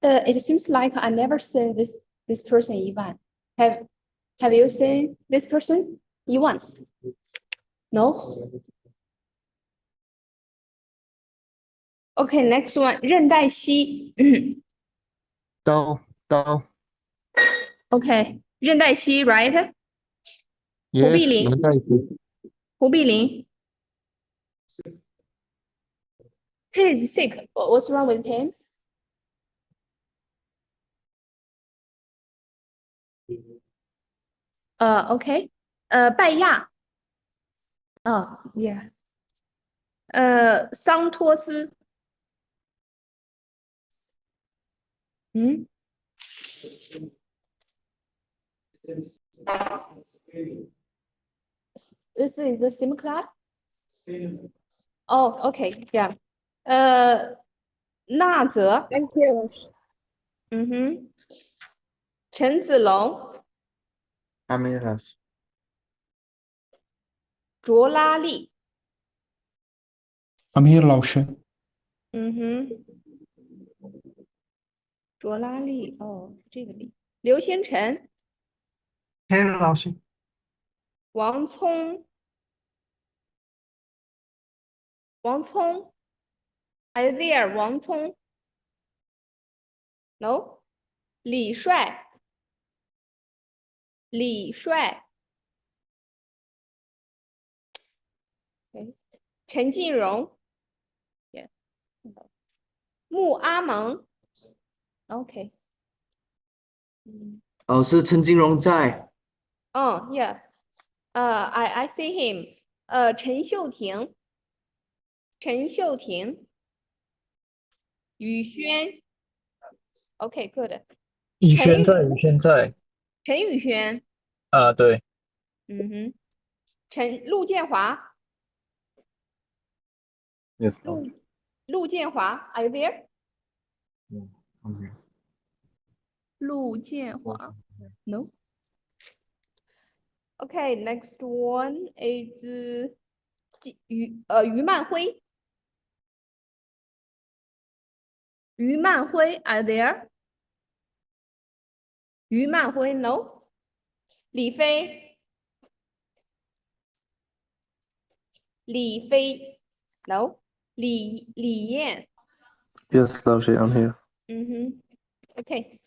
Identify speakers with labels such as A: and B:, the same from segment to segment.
A: It seems like I never seen this person Ivan. Have you seen this person Ivan? No. Okay, next one 任黛西。
B: 刀
A: Okay, 任黛西 right? 胡碧
B: yes
A: 林
B: 能代替
A: 胡碧林 He is sick. What's wrong with him? Okay. 拜亚 Oh, yeah. 桑托斯嗯 This is the same class? Oh, okay, yeah. 纳泽
C: Thank you.
A: 陈子龙
B: 阿梅老师
A: 卓拉利
D: Amir 老师，
A: 卓拉利哦，这个利刘星辰
D: Ken 老师，
A: 王聪 Are you there 王聪 No 李帅Okay. 陈静荣 Yeah. 穆阿蒙 OK
E: 老师，陈金荣在。
A: Oh, yeah. I see him. 陈秀婷宇轩 OK, good.
F: 宇轩在，宇轩在。
A: 陈宇轩
F: 啊，对。
A: 陆建华
B: yes
A: 陆建华 Are you there?
B: ，OK
A: 陆建华 No. Okay, next one is 于曼辉 Are you there? 于曼辉 No. 李飞 No. 李艳
B: yes 老师 I'm here
A: Okay.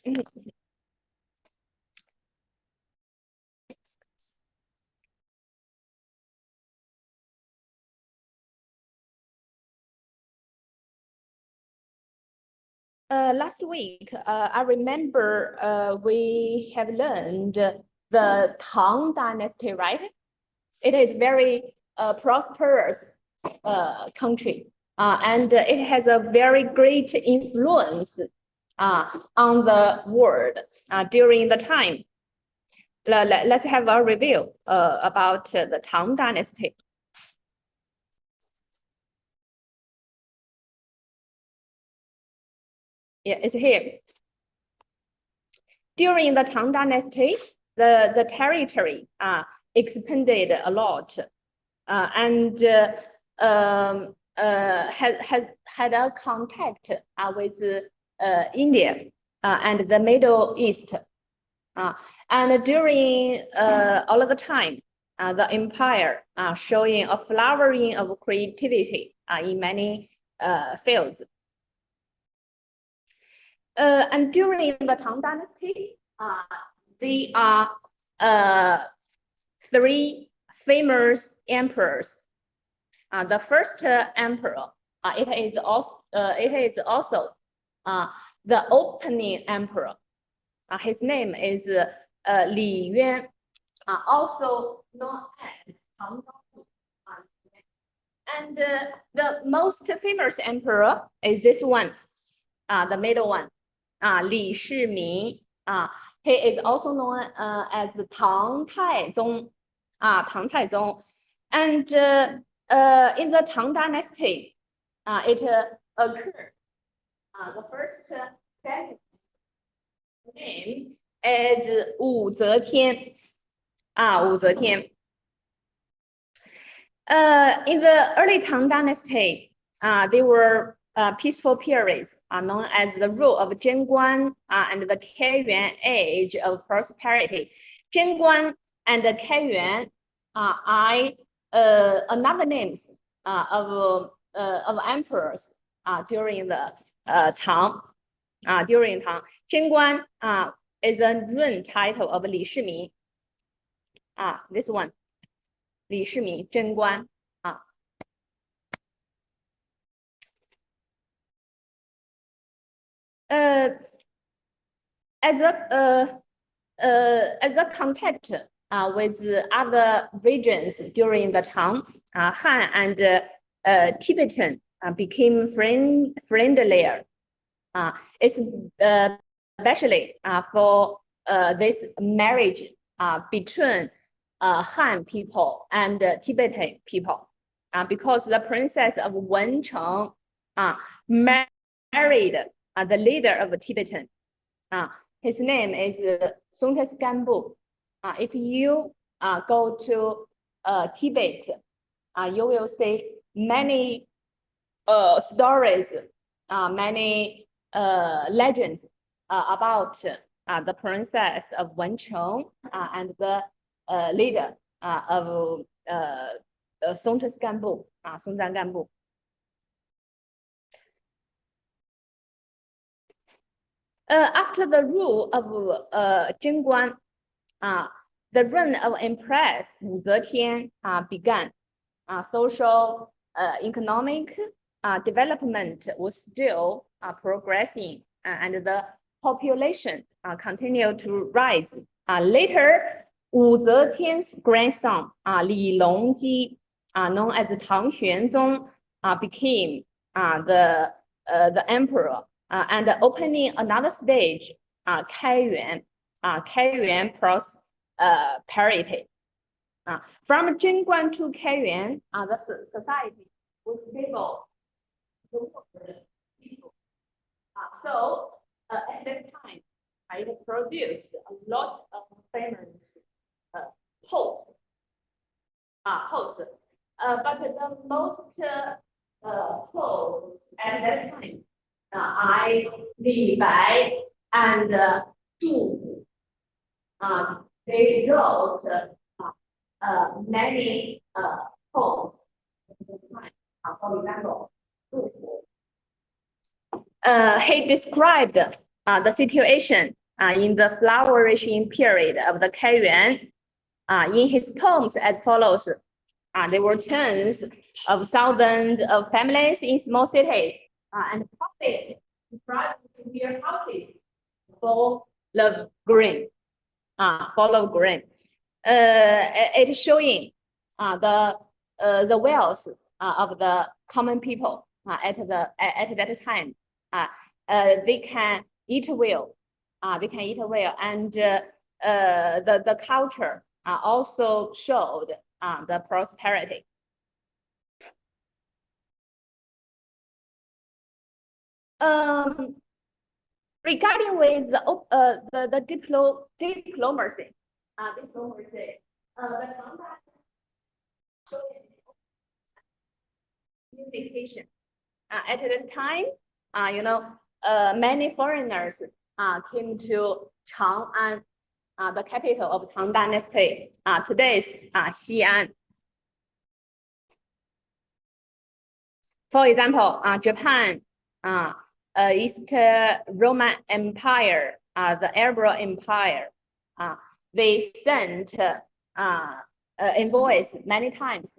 A: Last week, I remember we have learned the Tang Dynasty, right? It is very prosperous country, and it has a very great influence on the world during the time. Let's have a review about the Tang Dynasty. Yeah, it's here. During the Tang Dynasty, the territory expanded a lot and had a contact with India and the Middle East. And during all of the time, the empire showing a flowering of creativity in many fields. And during the Tang Dynasty, there are three famous emperors. The first emperor, it is also the opening emperor. His name is Li Yuan, also known as Tang Dynasty. And the most famous emperor is this one, the middle one. Li Shiming, he is also known as Tang Taizong, Tang Taizong, and in the Tang Dynasty, it occurred. The first name is Wu Zetian, Wu Zetian. In the early Tang Dynasty, there were peaceful periods known as the rule of Zhenguan and the Kaiyuan age of prosperity. Zhenguan and the Kaiyuan are another names of emperors during the Tang. During Tang, Zhenguan is a run title of Li Shiming. This one, Li Shiming, Zhenguan. As a contact with other regions during the Tang, Han and Tibetan became friendlier. It's especially for this marriage between Han people and Tibetan people, because the princess of Wencheng married the leader of Tibetan. His name is Sontes Gambu. If you go to Tibet, you will see many stories, many legends about the princess of Wencheng and the leader of Sontes Gambu, Songzhan Gambu. After the rule of Zhenguan, the reign of Empress Wu Zetian began. Social, economic development was still progressing, and the population continued to rise. Later, Wu Zetian's grandson Li Longji, known as Tang Xuanzong, became the emperor. And opening another stage, Kaiyuan prosperity. From Zhenguan to Kaiyuan, the society was stable. So at that time, it produced a lot of famous posts. But the most posts at that time, Li Bai and Du they wrote many poems. For example, Du he described the situation in the flourishing period of the Kaiyuan in his poems as follows. There were tens of thousands of families in small cities, and profit described to their houses full of grain. It is showing the wealth of the common people at that time. They can eat well. And the culture also showed the prosperity. Regarding with the diplomacy, the contact communication. At that time, many foreigners came to Chang'an, the capital of Tang Dynasty, today's Xi'an. For example, Japan, East Roman Empire, the Arab Empire, they sent envoys many times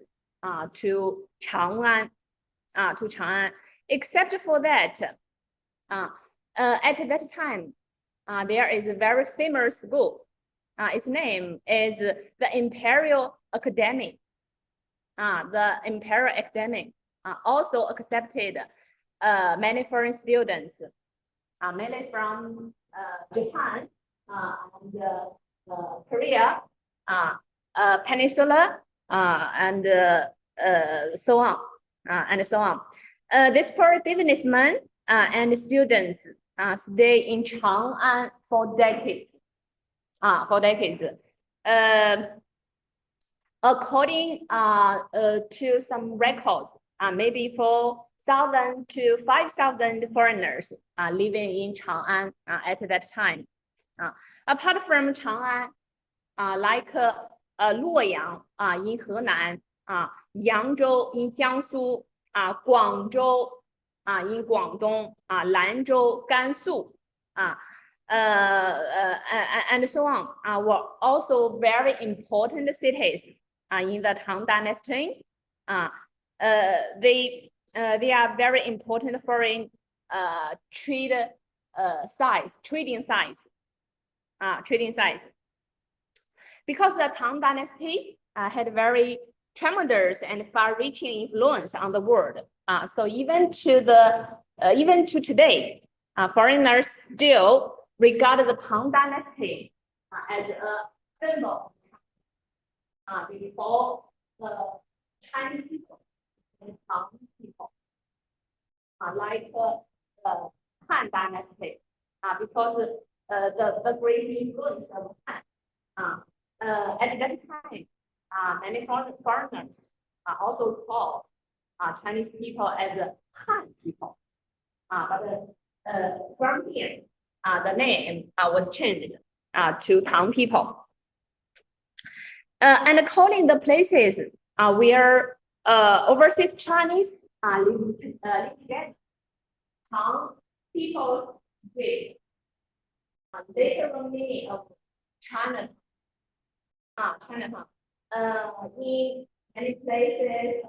A: to Chang'an, except for that, at that time, there is a very famous school. Its name is the Imperial Academy. The Imperial Academy also accepted many foreign students, mainly from Japan and Korea, Peninsula, and so on. These foreign businessmen and students stay in Chang'an for decades. According to some records, maybe for 4,000 to 5,000 foreigners living in Chang'an at that time. Apart from Chang'an, like Luoyang in Henan, Yangzhou in Jiangsu, Guangzhou in Guangdong, Lanzhou, Gansu, and so on, were also very important cities in the Tang Dynasty. They are very important foreign trading sites. Because the Tang Dynasty had very tremendous and far-reaching influence on the world. So even to today, foreigners still regard the Tang Dynasty as a symbol before the Chinese people and Tang people, like the Han Dynasty, because the great influence of Han. At that time, many foreigners also called Chinese people as Han people. But from here, the name was changed to Tang people. And calling the places where overseas Chinese live together, Tang people's street. Literal meaning of China. Chinatown. In many places,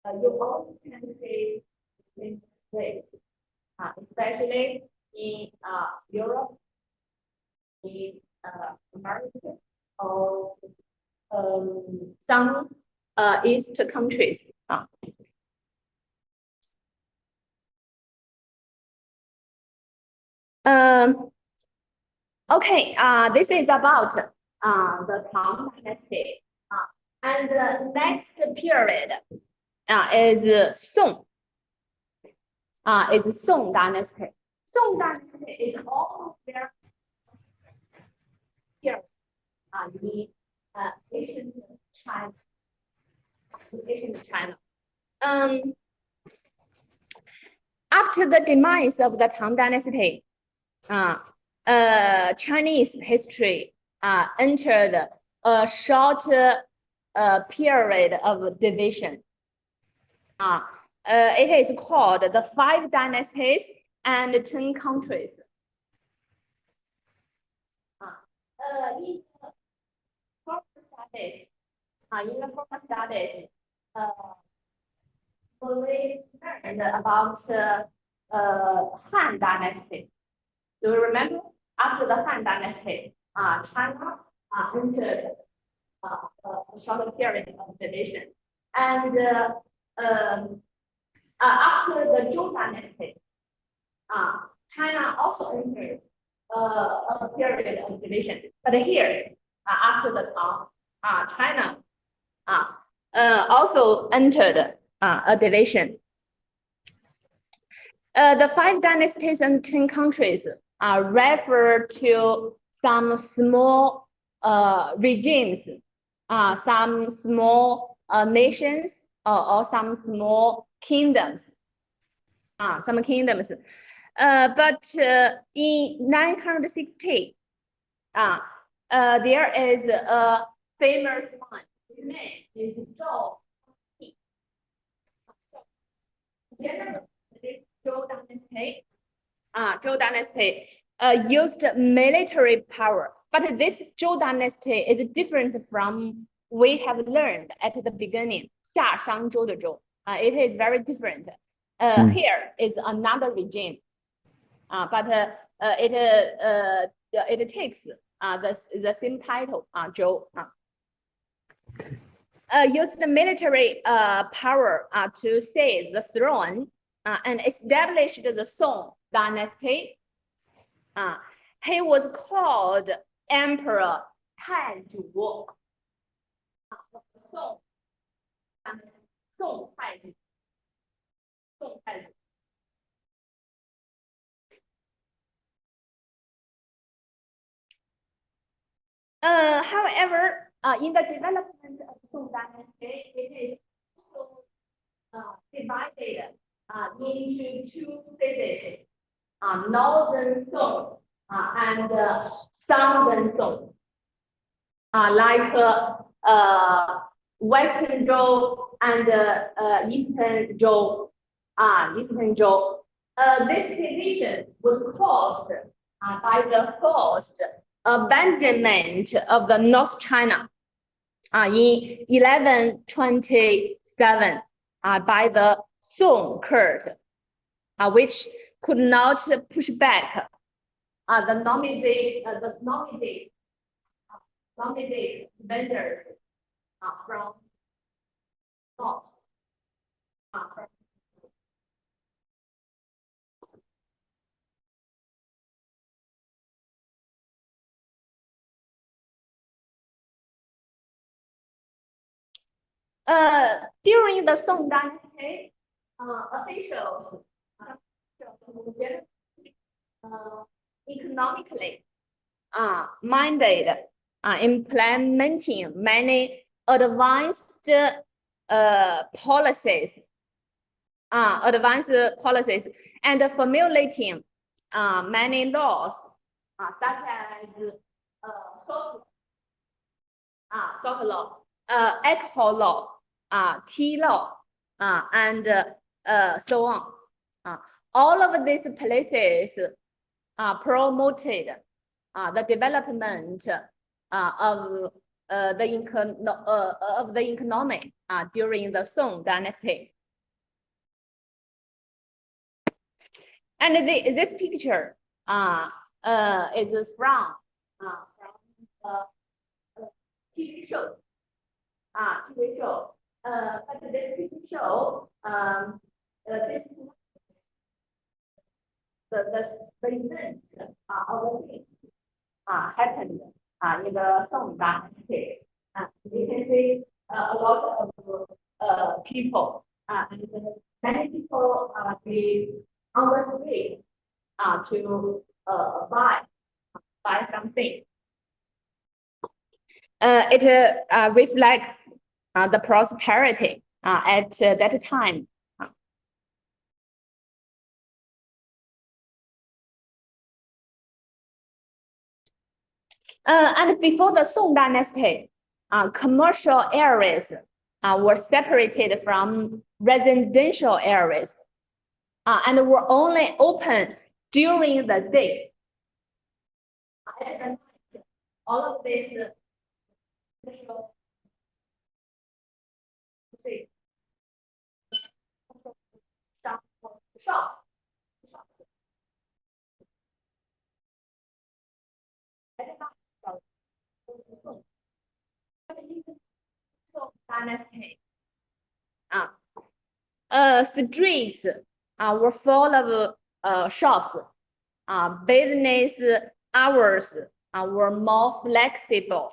A: you also can see in place, especially in Europe, in America, or some East countries. Okay, this is about the Tang Dynasty. And the next period is Song. Is Song Dynasty. Song Dynasty is also very here in ancient China. After the demise of the Tang Dynasty, Chinese history entered a short period of division. It is called the 5 dynasties and 10 countries. In the former studies, we learned about Han Dynasty. Do you remember? After the Han Dynasty, China entered a short period of division. And after the Zhou Dynasty, China also entered a period of division. But here, after the Tang, China also entered a division. The 5 dynasties and 10 countries refer to some small regimes, some small nations, or some small kingdoms. Some kingdoms. But in 960, there is a famous one. His name is Zhou. Zhou Dynasty used military power, but this Zhou Dynasty is different from we have learned at the beginning. 夏商周的周, it is very different. Here is another regime, but it takes the same title, Zhou. Used the military power to seize the throne and established the Song Dynasty. He was called Emperor Taizhu. Song Taizhu. However, in the development of Song Dynasty, it is also divided into two phases, northern zone and southern zone, like Western Zhou and Eastern Zhou. Eastern Zhou. This division was caused by the forced abandonment of the North China in 1127 by the Song court, which could not push back the nomadic vendors from north. During the Song Dynasty, officials economically minded implementing many advanced policies, and formulating many laws such as salt law, alcohol law, tea law, and so on. All of these places promoted the development of the economy during the Song Dynasty. And this picture is from TV show. TV show. But this TV show, this the event of the thing happened in the Song Dynasty. You can see a lot of people and many people be on the street to buy something. It reflects the prosperity at that time. And before the Song Dynasty, commercial areas were separated from residential areas and were only open during the day. All of this shop. Streets were full of shops. Business hours were more flexible.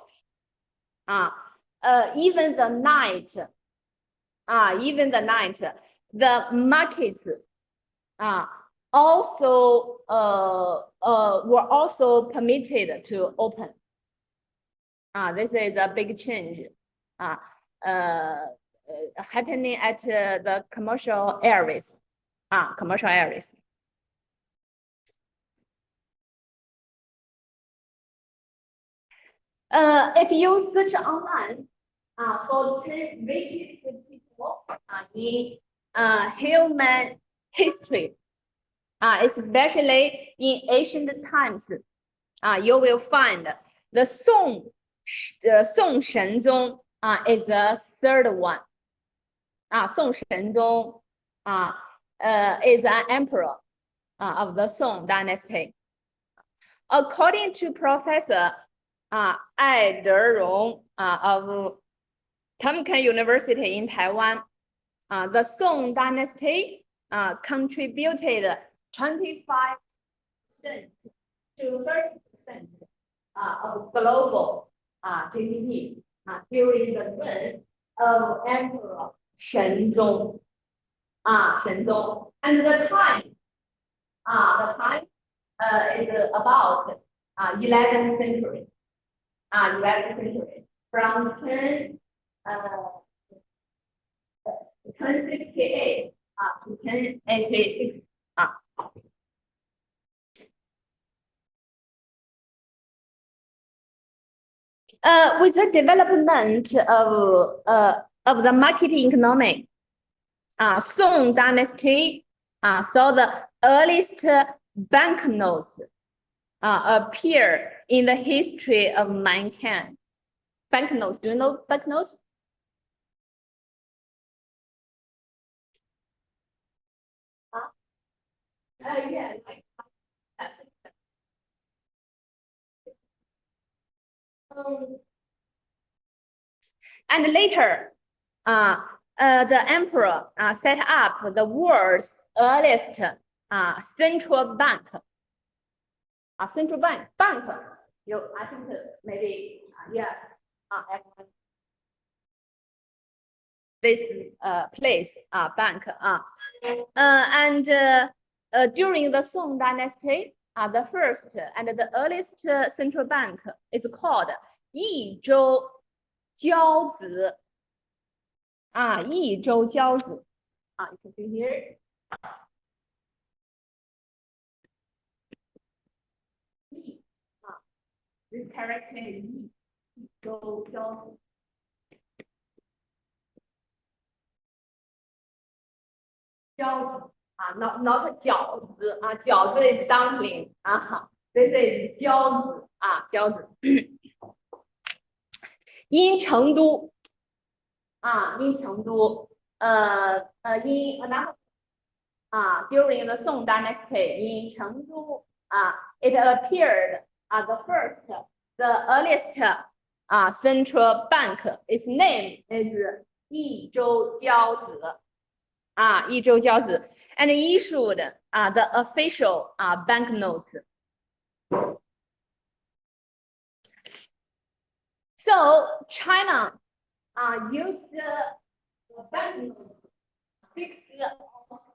A: Even the night, the markets also were also permitted to open. This is a big change happening at the commercial areas. If you search online for the richest people in human history, especially in ancient times, you will find the Song Shenzong is the third one. Song Shenzong is an emperor of the Song Dynasty. According to Professor Ai Derong of Tamkang University in Taiwan, the Song Dynasty contributed 25% to 30% of global GDP during the reign of Emperor Shenzong. And the time is about 11th century. 11th century, from 1068 to 1086 with the development of the market economy, Song Dynasty saw the earliest banknotes appear in the history of mankind. Banknotes, do you know banknotes? Yeah, like that. And later, the emperor set up the world's earliest central bank. Central bank, you, I think maybe, yeah, this place, bank. And during the Song Dynasty, the first and the earliest central bank is called 益州交子。益州交子。You can see here. This character is 益州交子。饺子not 饺子饺子 is dumpling this is 饺子饺子。因成都因成都因during the Song Dynasty in Chengdu it appeared the first the earliest central bank its name is 益州交子。益州交子 and issued the official banknotes. So China used banknotes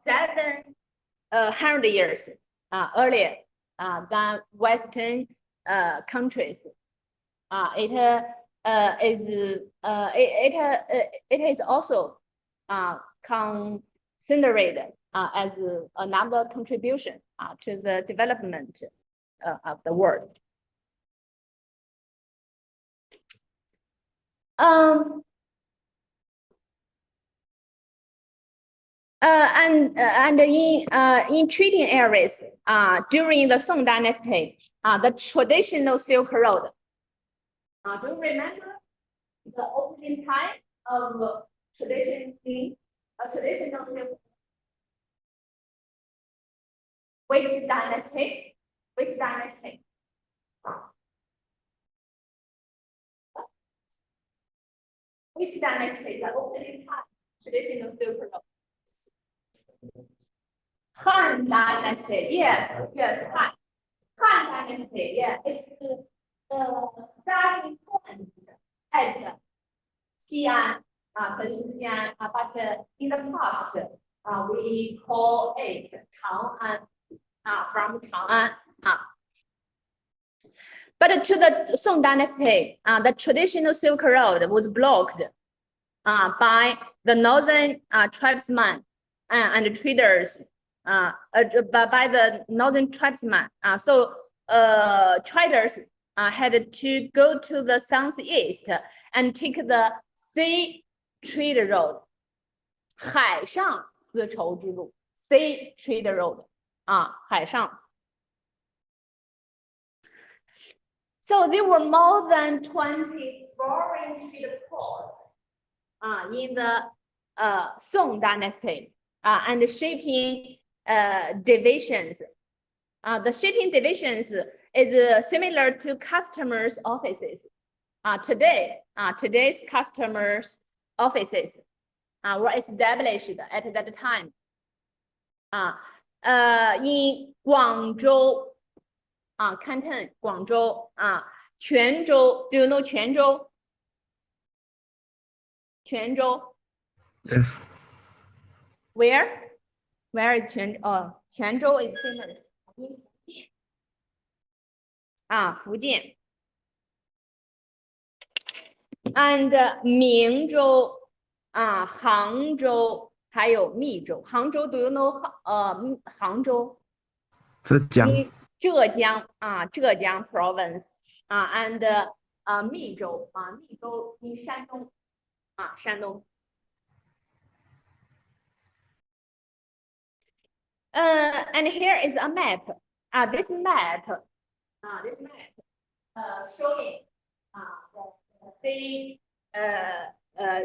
A: 700 years earlier than Western countries. It is also considered as another contribution to the development of the world. And in trading areas during the Song Dynasty, the traditional Silk Road. Do you remember the opening time of traditional Silk Road? Which dynasty? Which dynasty? Which dynasty? The opening time traditional Silk Road. Han Dynasty, yes, Han Dynasty, yeah, it's the starting point at Xi'an, Xi'an, but in the past we call it Chang'an, from Chang'an. But to the Song Dynasty, the traditional Silk Road was blocked by the northern tribesmen and traders, by the northern tribesmen. So traders had to go to the southeast and take the sea trade road, 海上丝绸之路 sea trade road 海上。So there were more than 20 foreign trade ports in the Song Dynasty and shipping divisions. The shipping divisions is similar to customers offices. Today's customers offices were established at that time. In Guangzhou, Canton, Guangzhou, Quanzhou. Do you know Quanzhou? Quanzhou.
B: Yes.
A: Where? Where is Quanzhou? Quanzhou is famous. Fujian. And Mingzhou, Hangzhou, 还有密州。杭州 ，Do you know 杭州？
B: 浙江
A: 浙江浙江 province and 密州密州 in 山东山东。And here is a map. This map showing the sea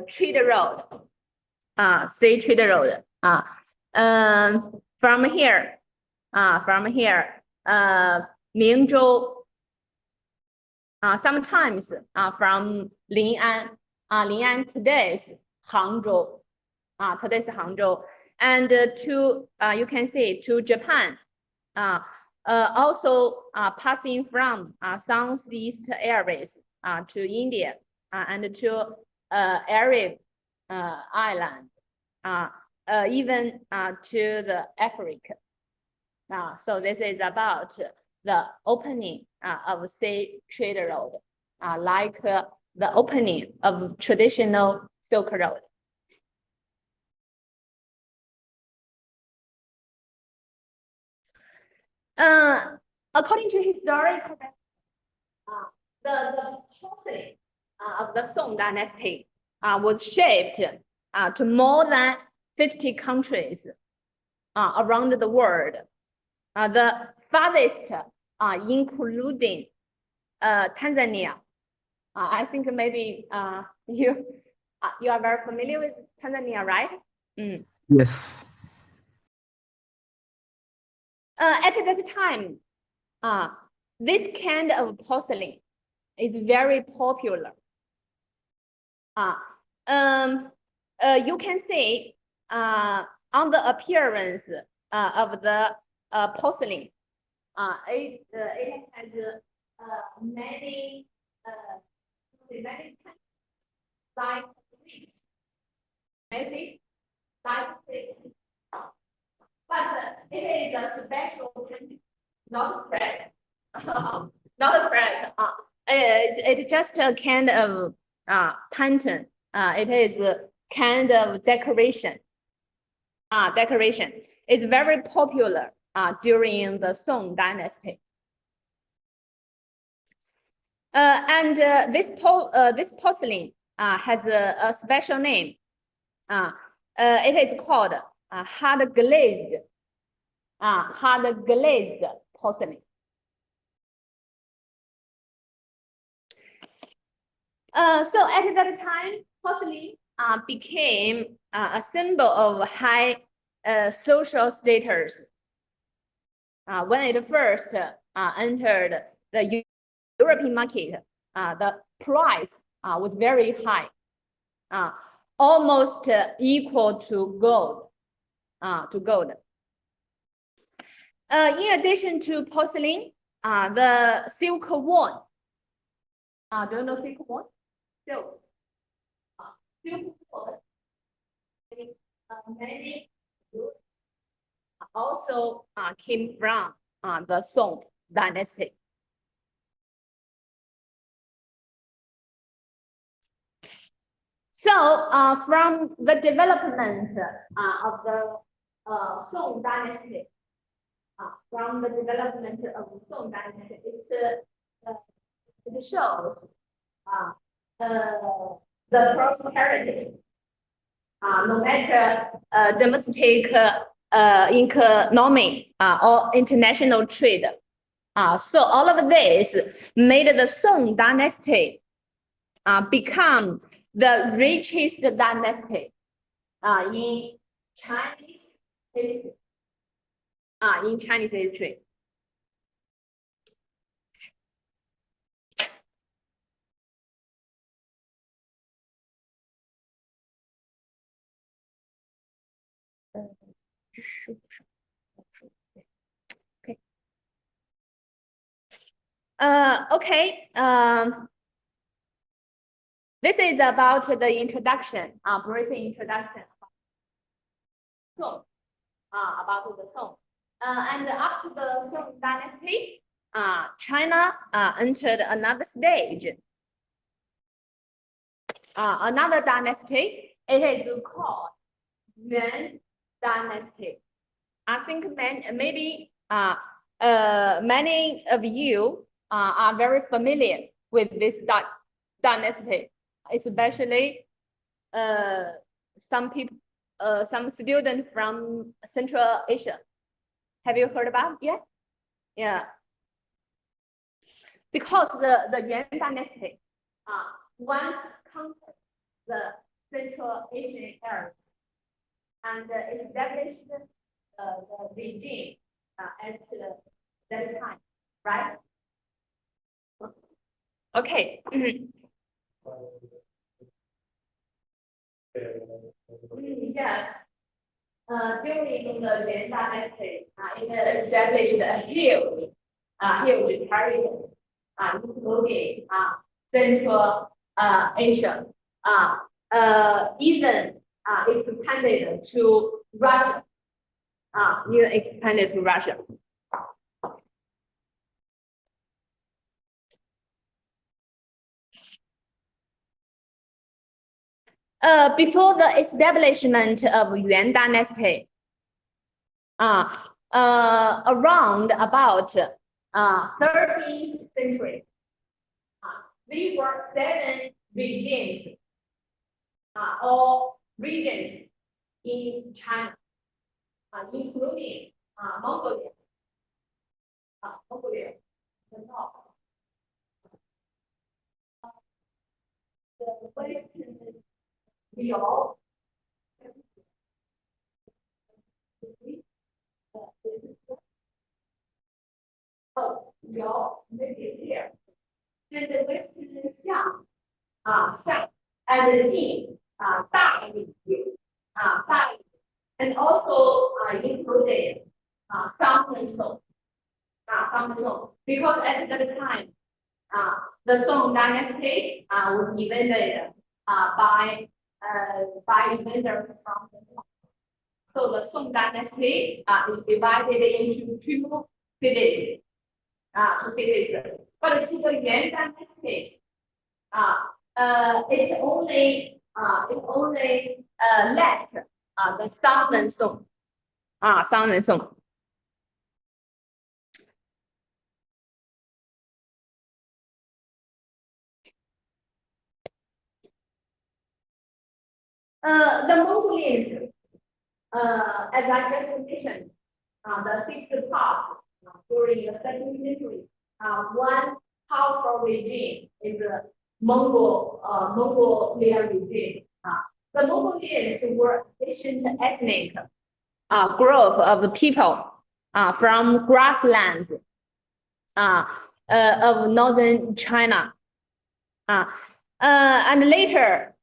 A: trade road. Sea trade road. From here, Mingzhou. Sometimes from Lin'an. Lin'an today is Hangzhou. Today is Hangzhou. And to you can see to Japan. Also passing from southeast areas to India and to Arab island, even to the Africa. So this is about the opening of sea trade road, like the opening of traditional Silk Road. According to historical record, the portrait of the Song dynasty was shipped to more than 50 countries around the world. The farthest, including Tanzania. I think maybe you are very familiar with Tanzania, right?
B: Yes.
A: At that time, this kind of porcelain is very popular. You can see on the appearance of the porcelain, it has many like this, like this. But it is a special painting, not a crack. Not a crack. It's just a kind of pattern. It is a kind of decoration. Decoration. It's very popular during the Song dynasty. And this porcelain has a special name. It is called hard glazed porcelain. So at that time, porcelain became a symbol of high social status. When it first entered the European market, the price was very high, almost equal to gold. In addition to porcelain, the silk worn. Do you know silk worn? Silk. Silk worn. Many also came from the Song dynasty. So from the development of the Song dynasty, it shows the prosperity, no matter domestic economy or international trade. So all of this made the Song dynasty become the richest dynasty in Chinese history. Okay. This is about the introduction, brief introduction. Song, about the Song. And after the Song dynasty, China entered another stage. Another dynasty. It is called Yuan dynasty. I think maybe many of you are very familiar with this dynasty, especially some people, some students from Central Asia. Have you heard about it? Yeah, yeah. Because the Yuan dynasty once conquered the Central Asian area and established the regime at that time, right? Okay. Yeah. During the Yuan dynasty, it established a huge territory, including Central Asia, even expanded to Russia. Even expanded to Russia. Before the establishment of Yuan dynasty, around about 13th century, there were 7 regimes or regions in China, including Mongolia, the north, the western Liao, Liao maybe here, and the western Xiang, Xiang, and the Jin, Dayi, Dayi, and also included Song, because at that time, the Song dynasty was invaded by invaders from the north. So the Song dynasty is divided into 2 cities. But to the Yuan dynasty, it only left the Southern Song. Southern Song. The Mongolians, as I just mentioned, the 6th part during the 2nd century, one powerful regime is the Mongolian regime. The Mongolians were ancient ethnic group of people from grasslands of northern China. And later,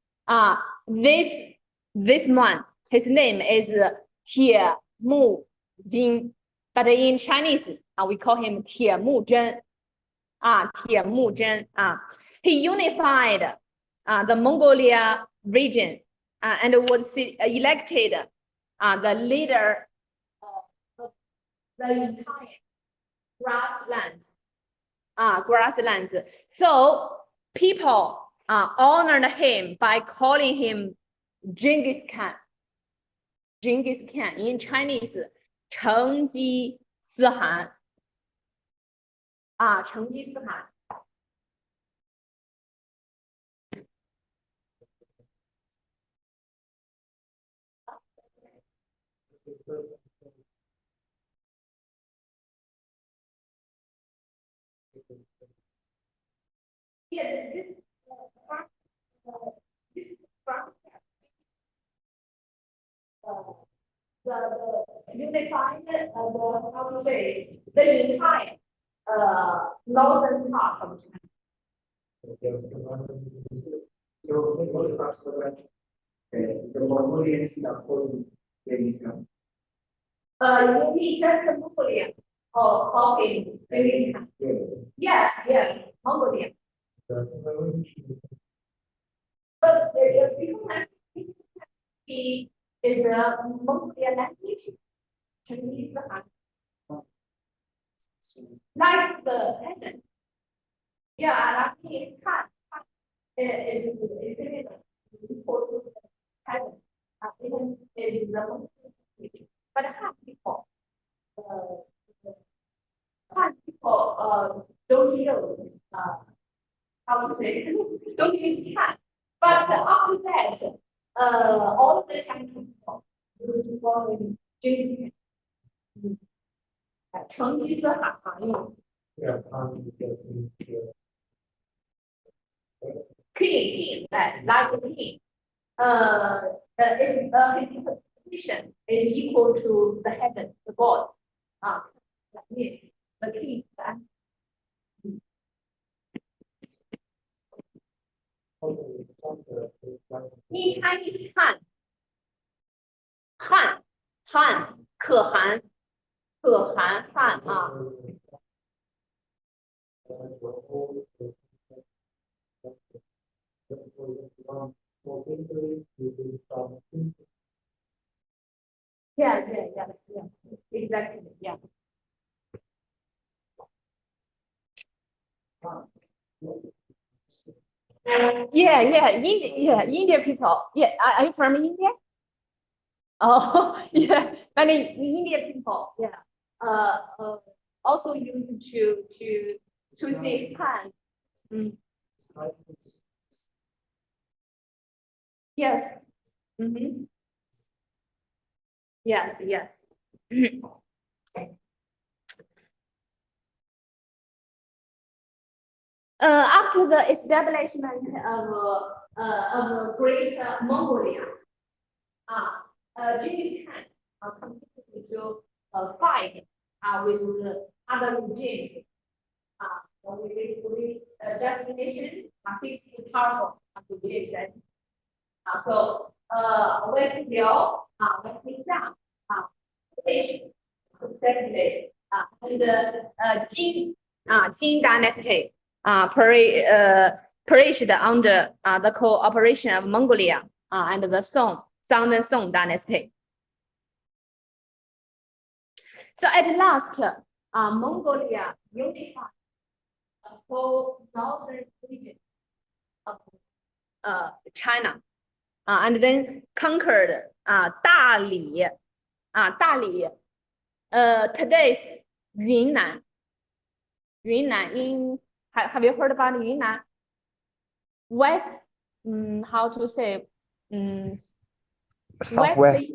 A: this man, his name is Tie Mu Jin, but in Chinese, we call him Tie Mu Zhen. Tie Mu Zhen. He unified the Mongolia region and was elected the leader of the entire grasslands. So people honored him by calling him Genghis Khan. Genghis Khan in Chinese, 成吉思汗。成吉思汗。Yes, this the unified how to say the entire northern part of China.
C: The Mongolians are called Islam.
A: You mean just the Mongolian or talking Genghis Khan? Yes, yes, Mongolian. But people have he is a Mongolian language. Chinese like the heaven. Yeah, like he can. It's similar to heaven. Even is the most language. But Han people, don't use, how to say, don't use Han. But after that, all of the Chinese people use following Genghis Khan. 成吉思汗用 king, like a king. His position is equal to the heaven, the god. The king. In Chinese, Han, 可汗啊。Yeah, exactly, yeah. India people. Yeah, are you from India? Oh, yeah, many Indian people. Yeah, also used to say Han. Yes. Yes. After the establishment of Great Mongolia, Genghis Khan continued to fight with other regimes. We basically definition fixed powerful to be exact. So West Liao, West Xiang, definitely, and Jin dynasty, perished under the cooperation of Mongolia and the Southern Song dynasty. So at last, Mongolia unified the whole northern region of China, and then conquered Dali, today's Yunnan in, have you heard about Yunnan? West, how to say,
B: Southwest.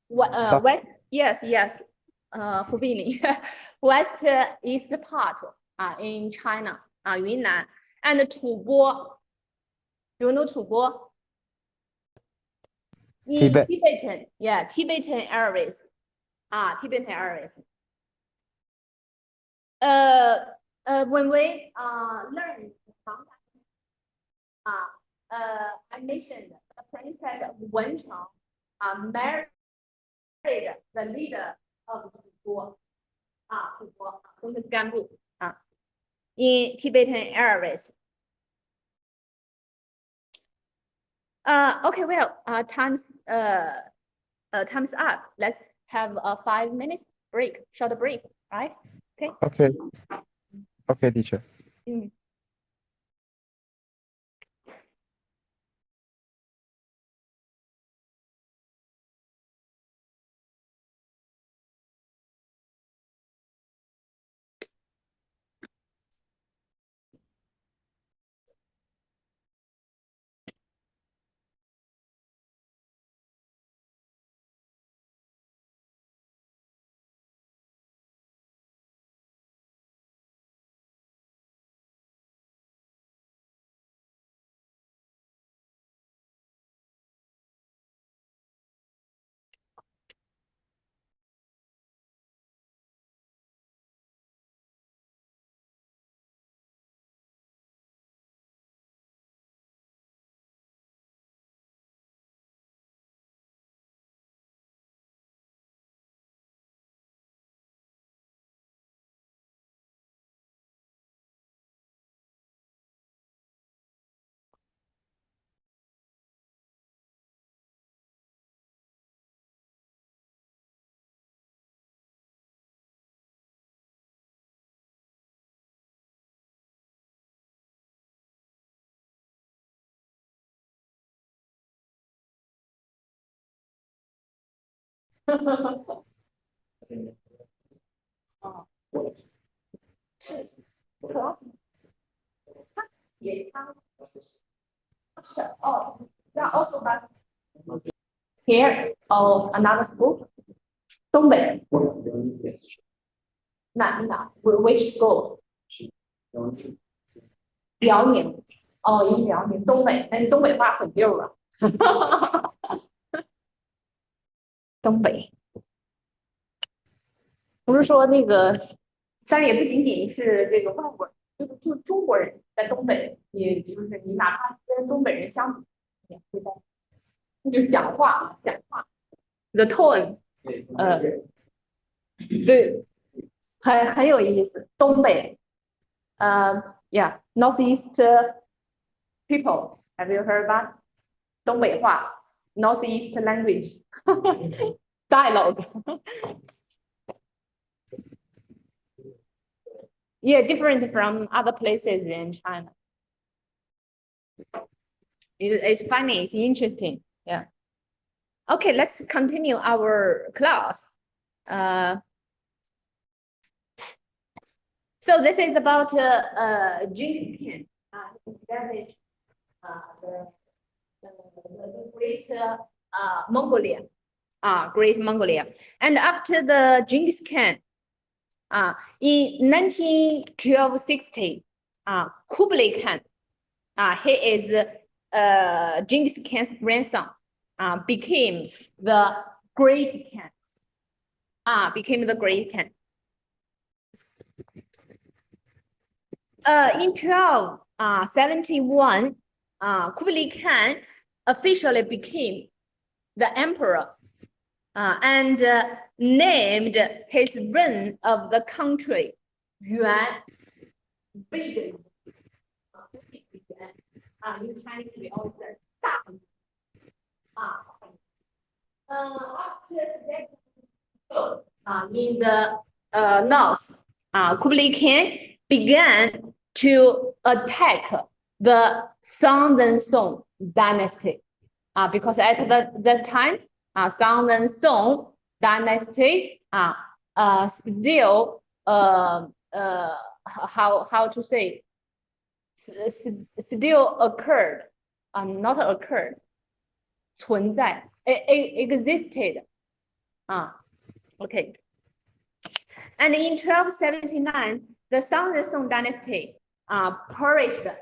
A: West, yes, Hubei, west east part in China, Yunnan, and Tubo. Do you know Tubo? In
B: Tibet.
A: Tibetan, Tibetan areas. Tibetan areas. When we learn I mentioned the princess Wenchang married the leader of Tubo, in Tibetan areas. Okay, well, time's up. Let's have a 5 minutes break, short break, right? Okay.
B: Okay, teacher.
A: 哦，cross，它也它是哦，that also has here or another school，东北哪 which school？辽宁，哦，一辽宁，东北，但是东北话很溜啊，东北。不是说那个，但是也不仅仅是这个外国人，就是中国人在东北，也就是你哪怕跟东北人相比，也会在，就是讲话，the tone，对，很有意思。东北，yeah，Northeast people have you heard about 东北话 Northeast language dialogue yeah different from other places in China it's funny it's interesting yeah okay let's continue our class so this is about Genghis Khan established the great Mongolia Great Mongolia and after the Genghis Khan in 1960 Kublai Khan he is Genghis Khan's grandson became the great Khan became the great Khan in 1271 Kublai Khan officially became the emperor and named his reign of the country Yuan big in Chinese we always say 大 after that in the north Kublai Khan began to attack the Song and Song dynasty because at that time Song and Song dynasty still how to say still occurred not occurred 存在 existed okay and in 1279 the Song and Song dynasty perished the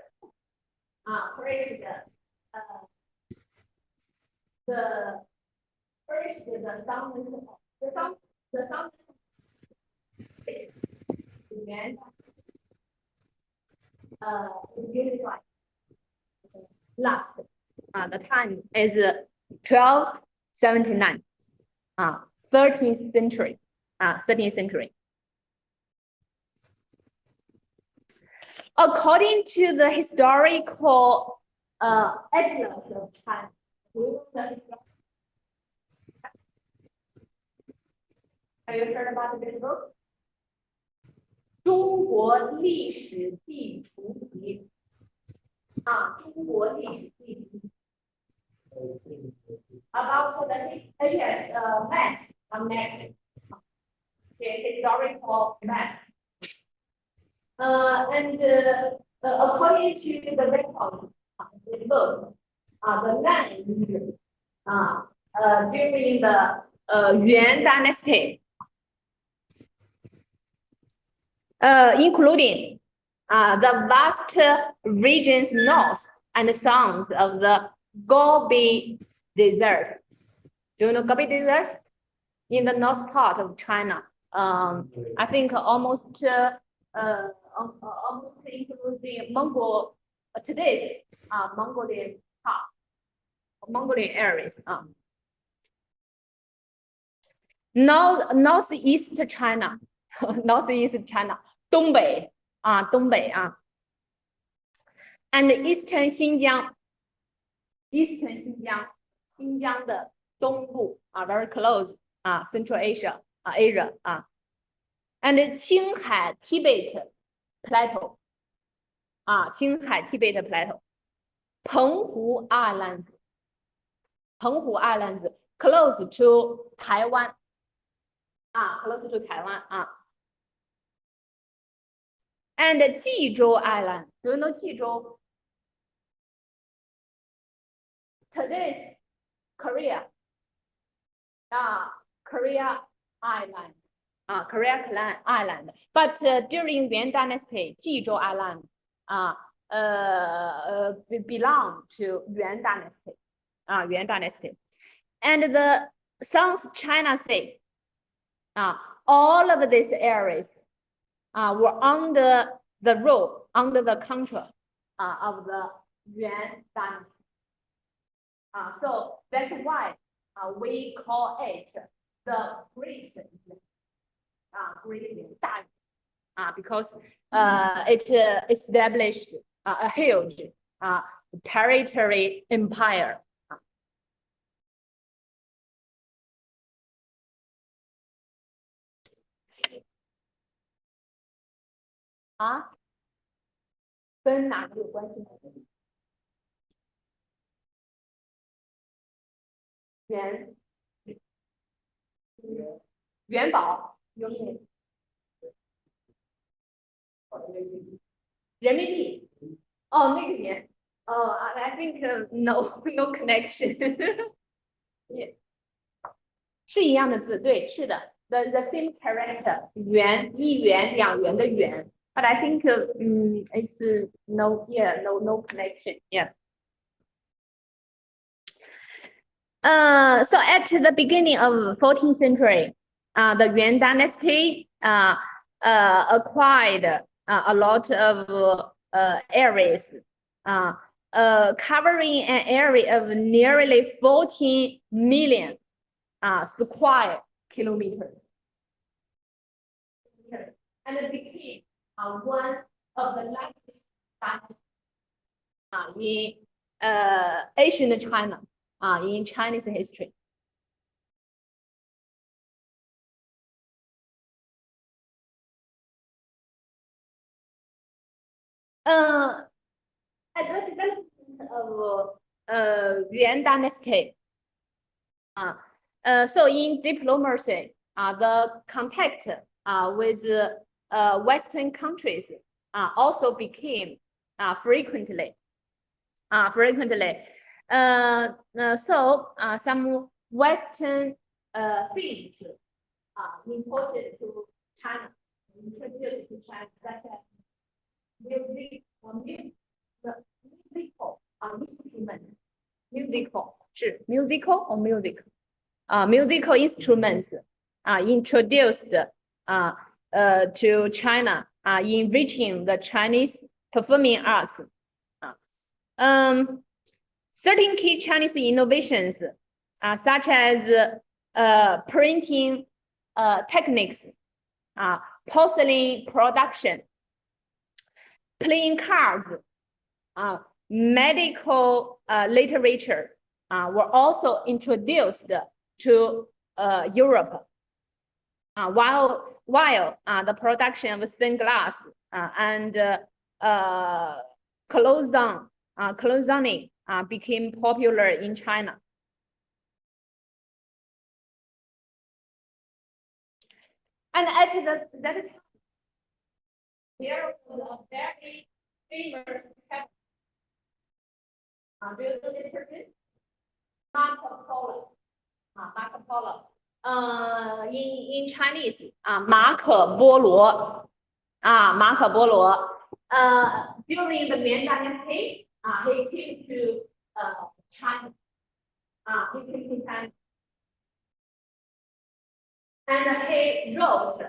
A: Song and Song the Song began unified last the time is 1279 13th century 13th century according to the historical atlas of China have you heard about this book 中国历史地图集中国历史地图 about the yes map historical map and according to the record the book the land during the Yuan dynasty including the vast regions north and south of the Gobi Desert. Do you know Gobi Desert? In the north part of China. I think almost including Mongol today's Mongolian part, Mongolian areas. Northeast China, northeast China, 东北东北and eastern 新疆 eastern 新疆的东部very close Central Asia Asia and 青海 Tibet plateau 青海 Tibet plateau 澎湖 Islands close to Taiwan. Close to Taiwan. And Jizhou Island. Do you know Jizhou? Today's Korea. Korea Island. Korea Island. But during Yuan Dynasty, Jizhou Island belonged to Yuan Dynasty. Yuan Dynasty. And the South China Sea. All of these areas were under the rule, under the control of the Yuan Dynasty. So that's why we call it the Great Yuan, because it established a huge territory empire.啊，跟哪个有关系呢？元宝有没？人民币？哦，那个年，哦 ，I think no connection 。是一样的字，对，是的 ，the same character， 元，一元、两元的元。But I think it's no connection, yeah. So at the beginning of 14th century, the Yuan dynasty acquired a lot of areas, covering an area of nearly 14 million square kilometers, and it became one of the largest in ancient China, in Chinese history. At the development of Yuan dynasty, so in diplomacy, the contact with Western countries also became frequently. So some Western things imported to China, introduced to China, such as musical or music? Musical instruments introduced to China, enriching the Chinese performing arts. Certain key Chinese innovations, such as printing techniques, porcelain production, playing cards, medical literature, were also introduced to Europe, while the production of stained glass and clothing became popular in China. And at that time, there was a very famous chef. Do you know this person? Marco Polo. Marco Polo. In Chinese, 马可波罗. Marco Polo. During the Yuan dynasty, he came to China. He came to China. And he wrote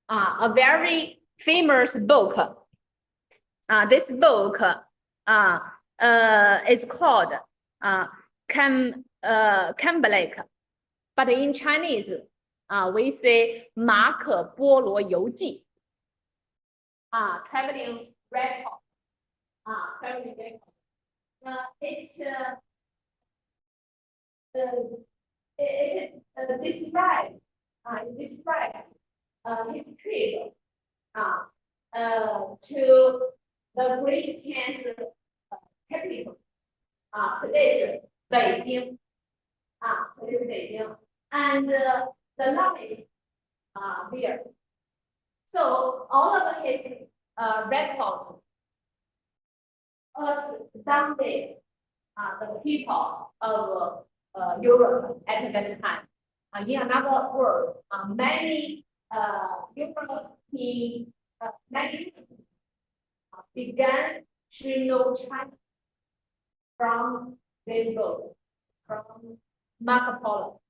A: a very famous book. This book is called Camblic, but in Chinese, we say 马可波罗游记. Traveling record. Traveling record. It describes his trip to the Great Han's capital, today's Beijing. it is Beijing, and the line there. So all of his record dominate the people of Europe at that time. In another word, many European many began to know China from this road, from Marco Polo.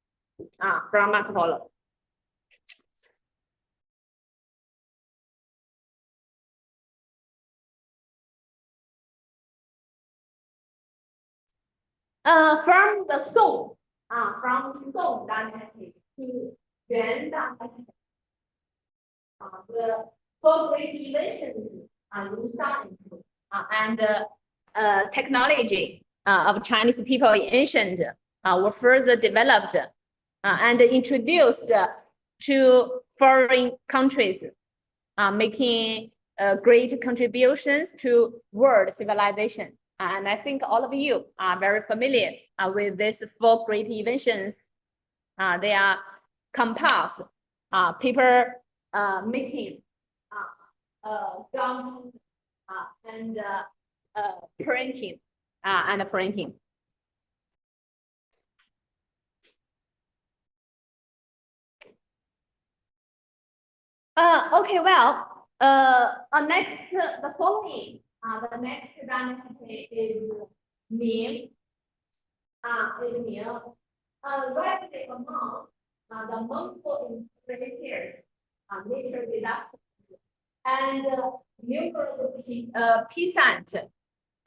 A: From Marco Polo. From the Song, from Song dynasty to Yuan dynasty, the four great inventions, and technology of Chinese people in ancient were further developed and introduced to foreign countries, making great contributions to world civilization. And I think all of you are very familiar with these four great inventions. They are compass, paper making, gum, and printing, and printing. Okay, well, next, the following, the next dynasty is Ming. Is Ming. Right among the Mongol imperials, nature disasters, and numerous peasant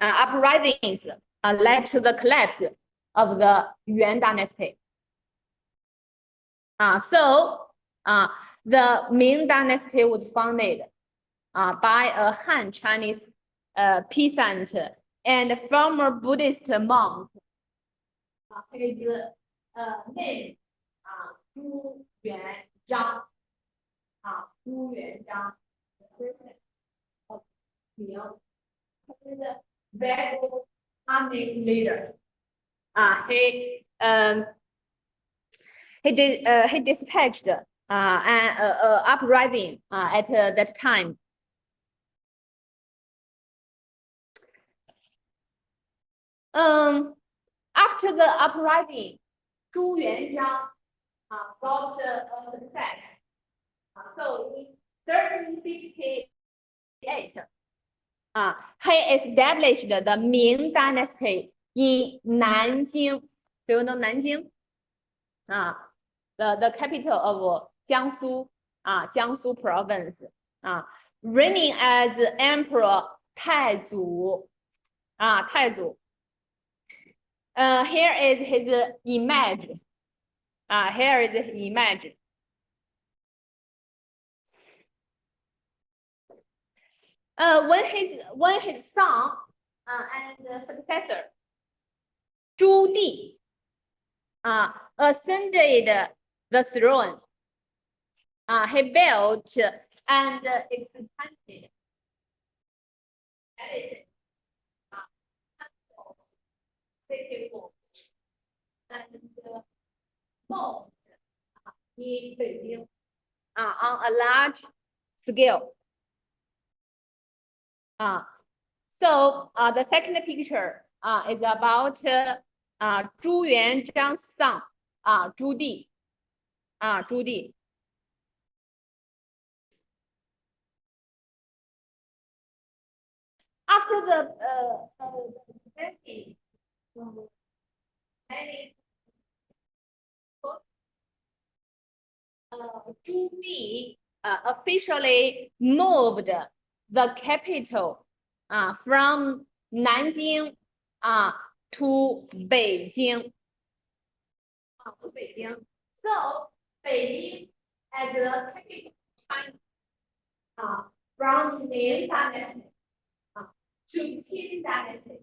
A: uprisings led to the collapse of the Yuan dynasty. So the Ming dynasty was founded by a Han Chinese peasant and former Buddhist monk. His name Zhu Yuanzhang. Zhu Yuanzhang, the president of Ming, is a rebel army leader. He dispatched an uprising at that time. After the uprising, Zhu Yuanzhang got a success. So in 1368, he established the Ming dynasty in Nanjing. Do you know Nanjing? The capital of Jiangsu, Jiangsu province, reigning as Emperor Taizu. Taizu. Here is his image. Here is his image. When his son and successor Zhu Di ascended the throne, he built and expanded and malls in Beijing on a large scale. So the second picture is about Zhu Yuanzhang's son, Zhu Di. Zhu Di. After the Zhu Di officially moved the capital from Nanjing to Beijing. So Beijing as the capital of China from Ming dynasty to Qin dynasty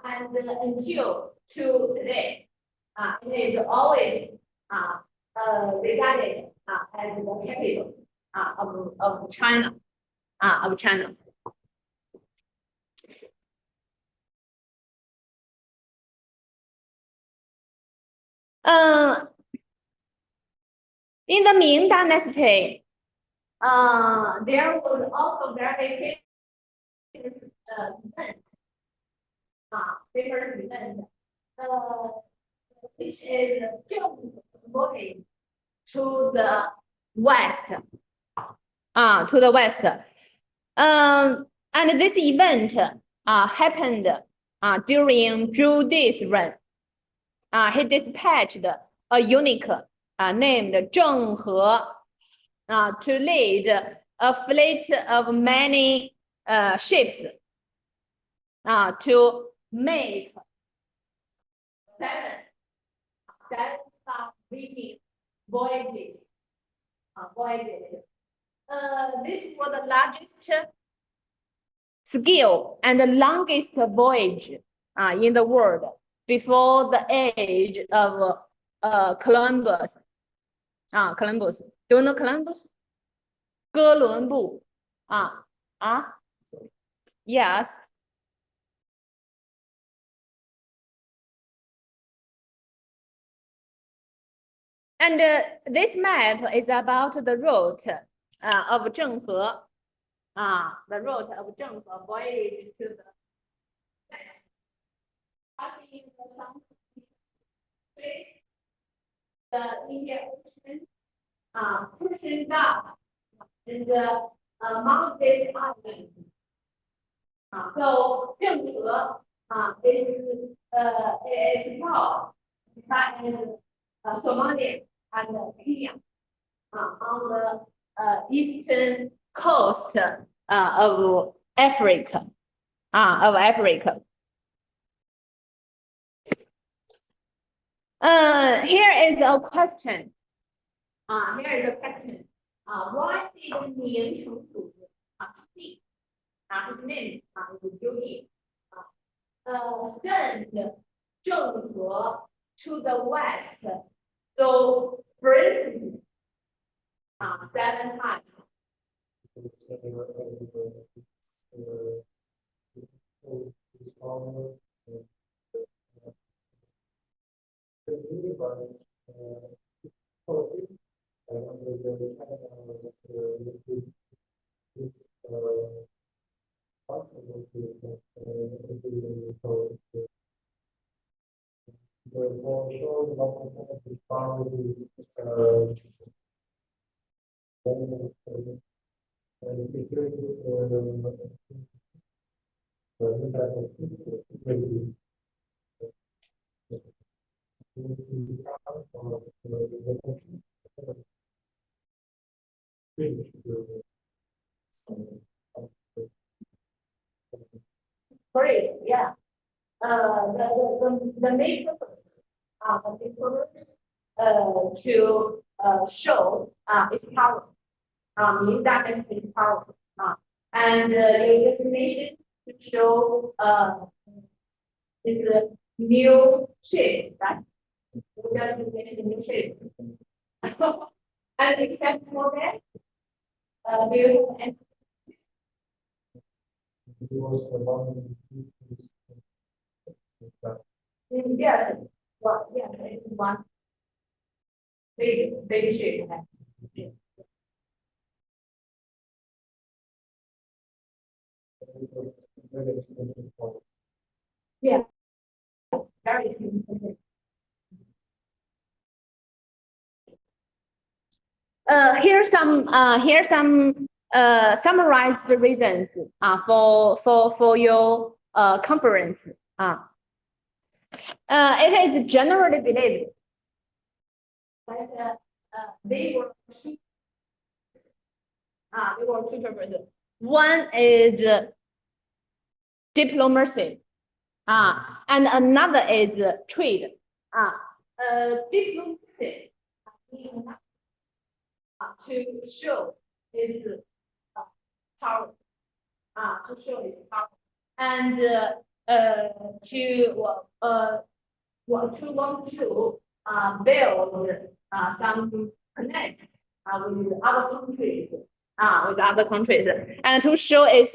A: and until to today, it is always regarded as the capital of China. In the Ming Dynasty, there was also very famous event, which is Zheng's voyage to the west. To the west. And this event happened during Zhu Di's reign. He dispatched a eunuch named Zheng He to lead a fleet of many ships to make seven reading voyages. This was the largest scale and the longest voyage in the world before the age of Columbus. Columbus. Do you know Columbus? 哥伦布. Yes. And this map is about the route of Zheng He. The route of Zheng He voyage to the the Indian Ocean, Persian Gulf, and the Maldives Island. So Zheng He is called Somalia and Kenya on the eastern coast of Africa. Here is a question. Why did Ming Shu speak? His name is Zhu Di. Send Zheng He to the west. So first, 7 times. Great, yeah. The main purpose to show its power, Ming Dynasty's power, and your destination to show this new shape, right? We are to new shape. And except for that, do you have any? Yes, well, yes, it's one big shape. Yeah, very important. Here's some summarized reasons for your conference. It is generally believed that they were two purposes. One is diplomacy, and another is trade. Diplomacy to show its power, and to want to build some connect with other countries, and to show its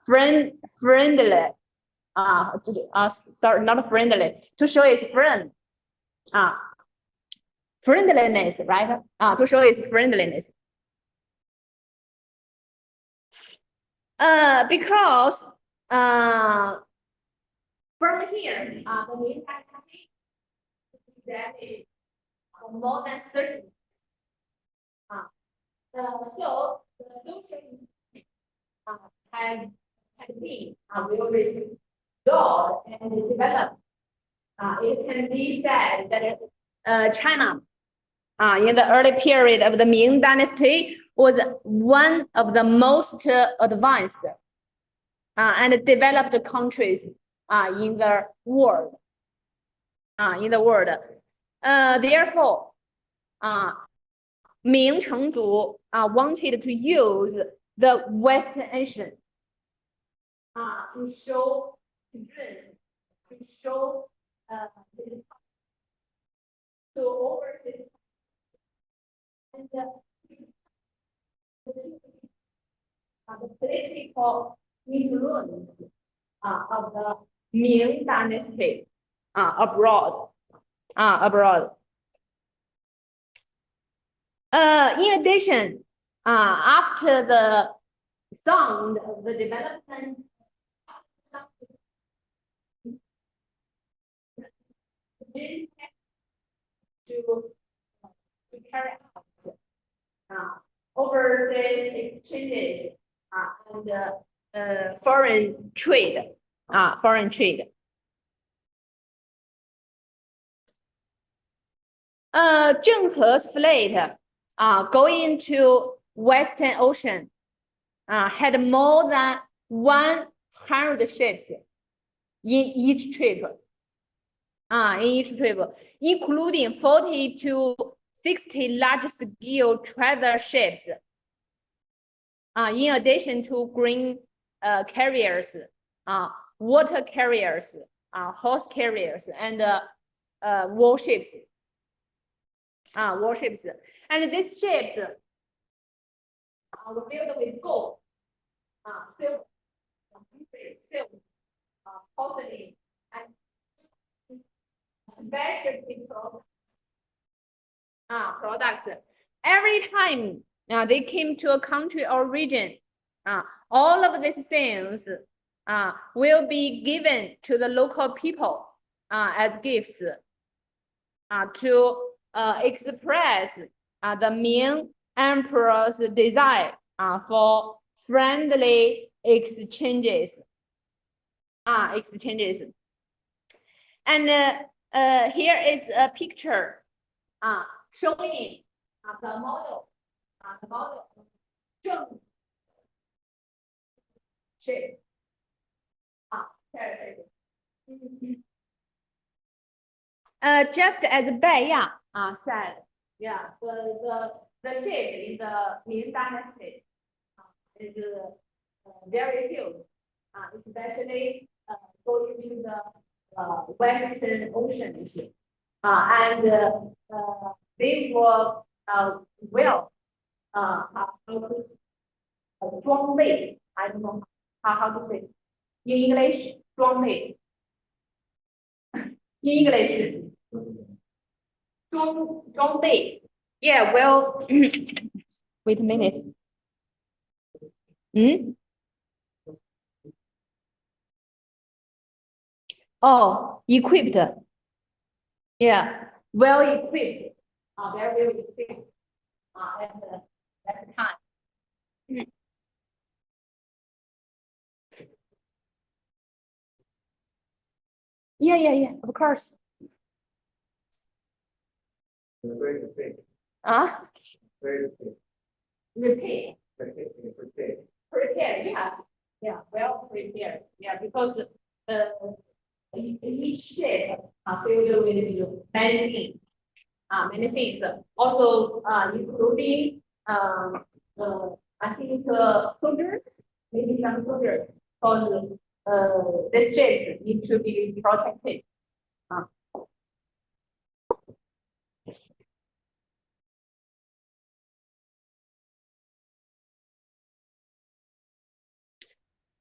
A: friendly. Sorry, not friendly. To show its friend friendliness, right? To show its friendliness. Because from here, the Ming Dynasty established for more than 30. So the social had been well restored and developed. It can be said that China, in the early period of the Ming Dynasty, was one of the most advanced and developed countries in the world. Therefore, Ming Chengdu wanted to use the Western Asian to show strength, to show to oversee and the political influence of the Ming Dynasty abroad. In addition, after the sound of the development to carry out overseas exchanges and foreign trade. 郑和 fleet going to Western Ocean had more than 100 ships in each trip. Including 40 to 60 large-scale treasure ships. In addition to grain carriers, water carriers, horse carriers, and warships. And these ships were filled with gold, silver, porcelain, and specialty products. Every time they came to a country or region, all of these things will be given to the local people as gifts to express the Ming Emperor's desire for friendly exchanges. And here is a picture showing the model shape. Just as Bai Ya said, yeah, the shape in the Ming Dynasty is very huge, especially going to the Western Ocean. And they were well strongly. I don't know how to say in English. Strongly. In English. Strongly. Yeah. Well. Wait a minute. Oh, equipped. Yeah, well equipped. Very well equipped. At the time. Yeah. Of course. Repair. Prepared. Yeah. Well prepared. Yeah, because each ship filled with many things. Also, including I think soldiers, maybe some soldiers, because this ship need to be protected.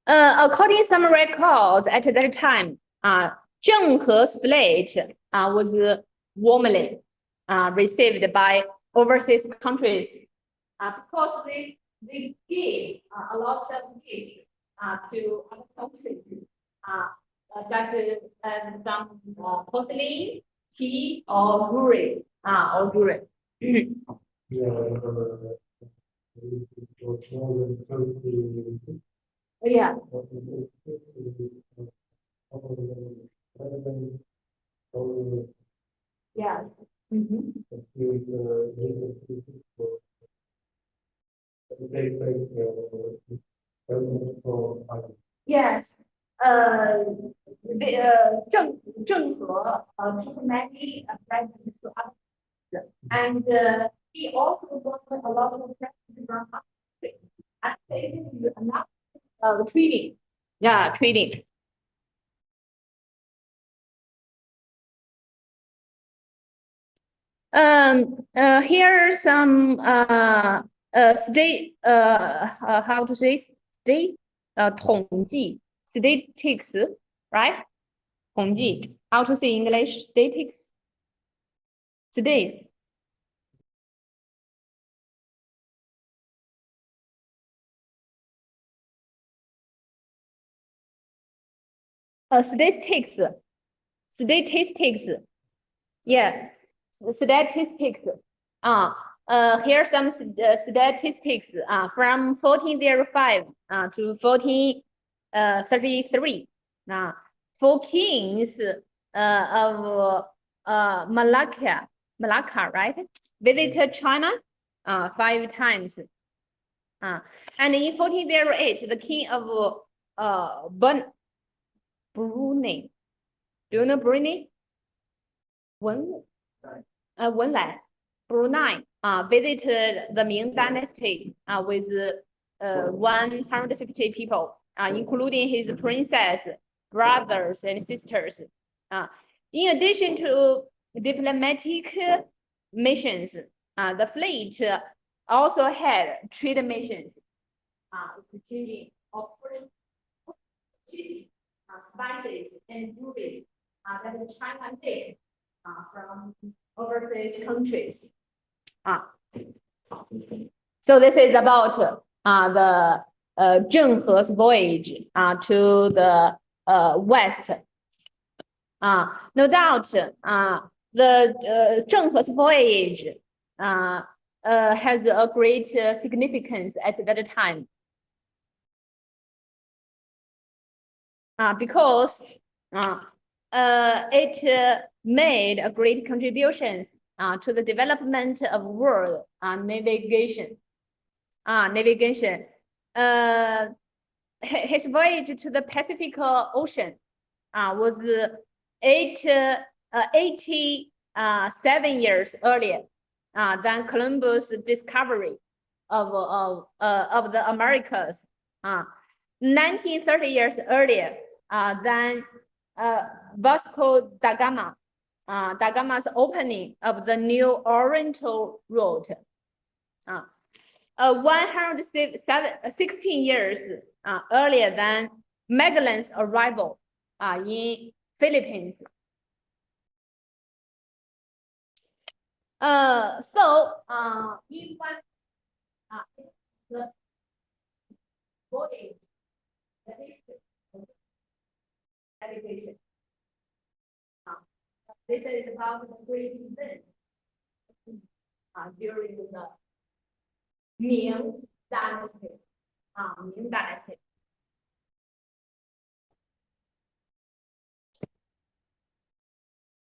A: According to some records at that time, Zheng He's fleet was warmly received by overseas countries because they give a lot of gifts to other countries, such as some porcelain, tea, or jewelry. Or jewelry. Yeah. Yeah. Yes. Zheng took many presents to us, and he also got a lot of presents from us. And it is another trading. Yeah, trading. Here are some how to say state 统计 statistics, right? 统计 how to say English statistics states. Statistics. Yes, statistics. Here are some statistics from 1405 to 1433. Four kings of Malacca, right, visited China 5 times. And in 1408, the king of Brunei. Do you know Brunei? Brunei visited the Ming Dynasty with 150 people, including his princess, brothers, and sisters. In addition to diplomatic missions, the fleet also had trade missions, exchanging of spices and jewelry that China did from overseas countries. So this is about the Zheng He's voyage to the west. No doubt, the Zheng He's voyage has a great significance at that time. Because it made a great contributions to the development of world navigation. His voyage to the Pacific Ocean was 87 years earlier than Columbus' discovery of the Americas. 1930 years earlier than Vasco da Gama's opening of the New Oriental Road. 116 years earlier than Magellan's arrival in Philippines. In one the voyage, education. This is about the great event during the Ming Dynasty. Ming Dynasty.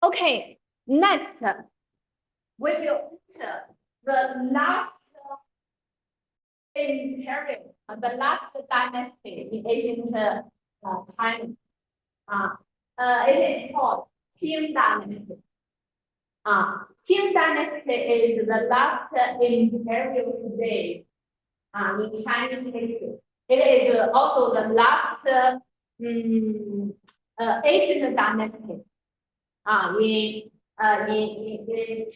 A: Okay, next we will enter the last imperial, the last dynasty in ancient China. It is called Qing Dynasty. Qing Dynasty is the last imperial state in Chinese history. It is also the last ancient dynasty in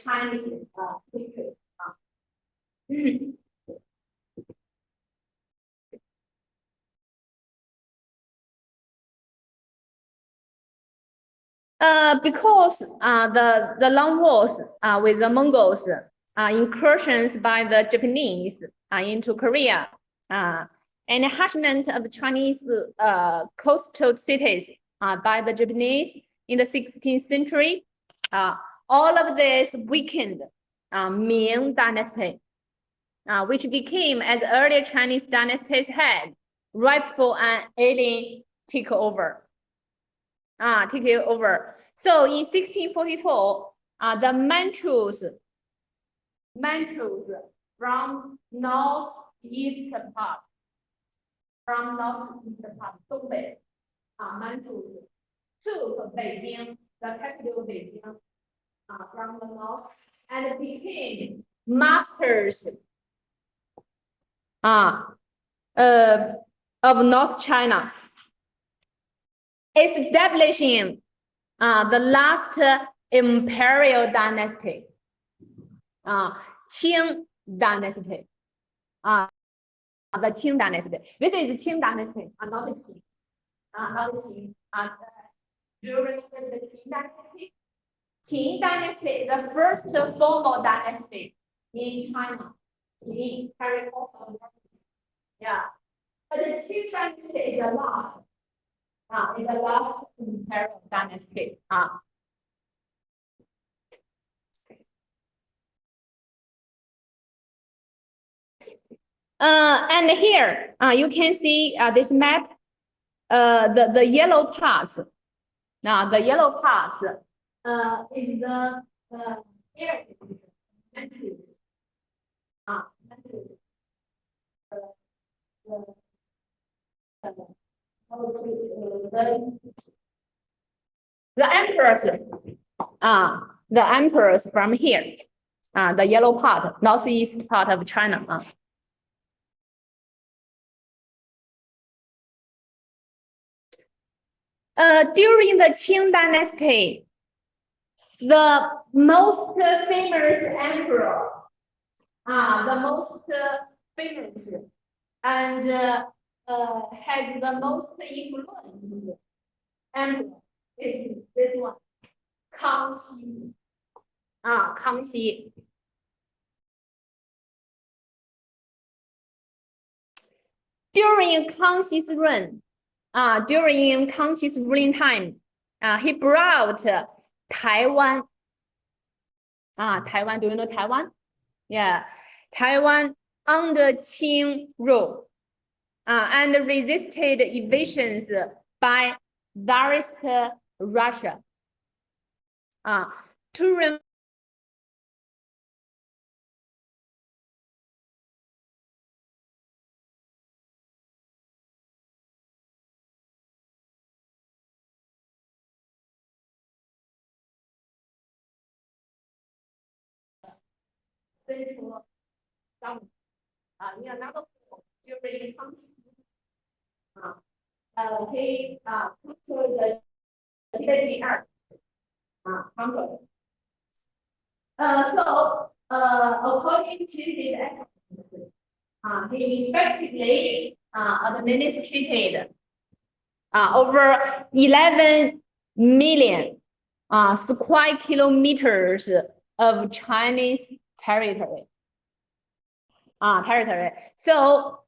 A: Chinese history. Because the long wars with the Mongols, incursions by the Japanese into Korea, and harassment of Chinese coastal cities by the Japanese in the 16th century, all of this weakened Ming Dynasty, which became, as earlier Chinese dynasties had, rightful and alien takeover. Take it over. So in 1644, the Manchus from northeast part, Dongbei, Manchus took Beijing, the capital Beijing, from the north, and became masters of North China, establishing the last imperial dynasty, Qing dynasty, the Qing dynasty. This is Qing dynasty, not the Qing, not the Qing. During the Qing dynasty, the first formal dynasty in China, Qing carried over. Yeah, but the Qing dynasty is the last. In the last imperial dynasty. And here you can see this map, the yellow parts. Now the yellow parts is the areas mentioned. The emperors from here, the yellow part, northeast part of China. During the Qing dynasty, the most famous emperor, the most famous and had the most influence emperor is this one, Kangxi. Kangxi. During Kangxi's reign, during Kangxi's ruling time, he brought Taiwan. Taiwan, do you know Taiwan? Yeah, Taiwan under Qing rule, and resisted invasions by Tsarist Russia. To central government. In another during he put the CDR Congress. So according to his excellency, he effectively administrated over 11 million square kilometers of Chinese territory. So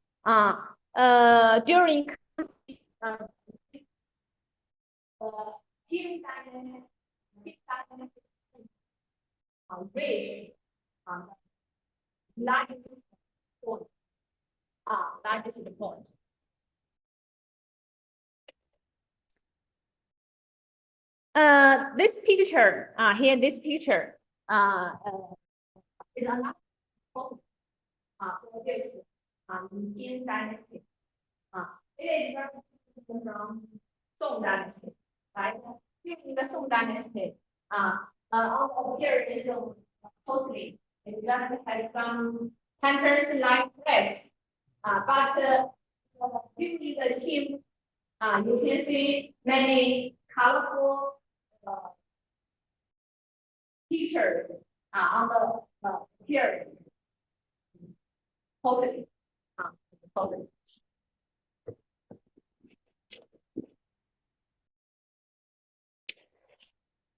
A: during Qing dynasty reached largest point. Largest point. This picture here, this picture is another for this Qing dynasty. It is represented from Song dynasty, right? During the Song dynasty, our appearance of totally, it just had some patterns like red. But during the Qing, you can see many colorful pictures on the appearance. Totally. Totally.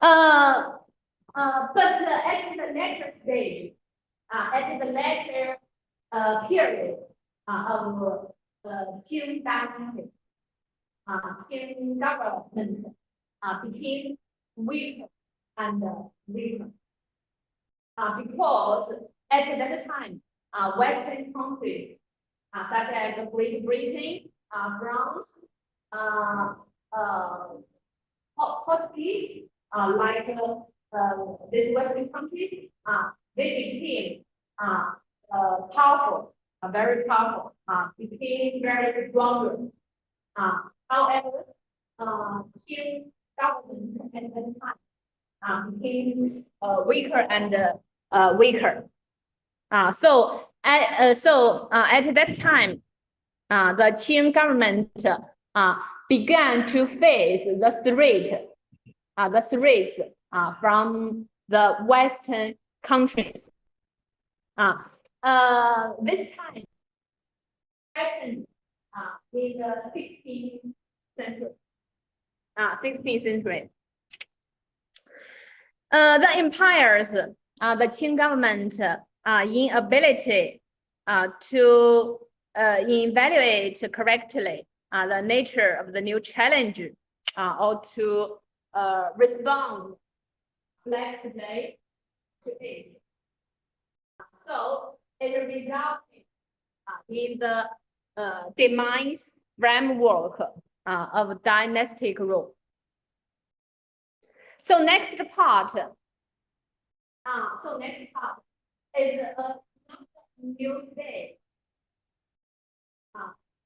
A: But at the later stage, at the later period of Qing dynasty, Qing government became weaker and weaker. Because at that time, Western countries such as Great Britain, France, Portuguese, like these Western countries, they became powerful, very powerful, became very stronger. However, Qing government at that time became weaker and weaker. So at that time, the Qing government began to face the threats from the Western countries. This time happened in the 16th century. 16th century. The empires, the Qing government, inability to evaluate correctly the nature of the new challenge or to respond flexibly to it. So it resulted in the demise framework of dynastic rule. So next part is a new stage.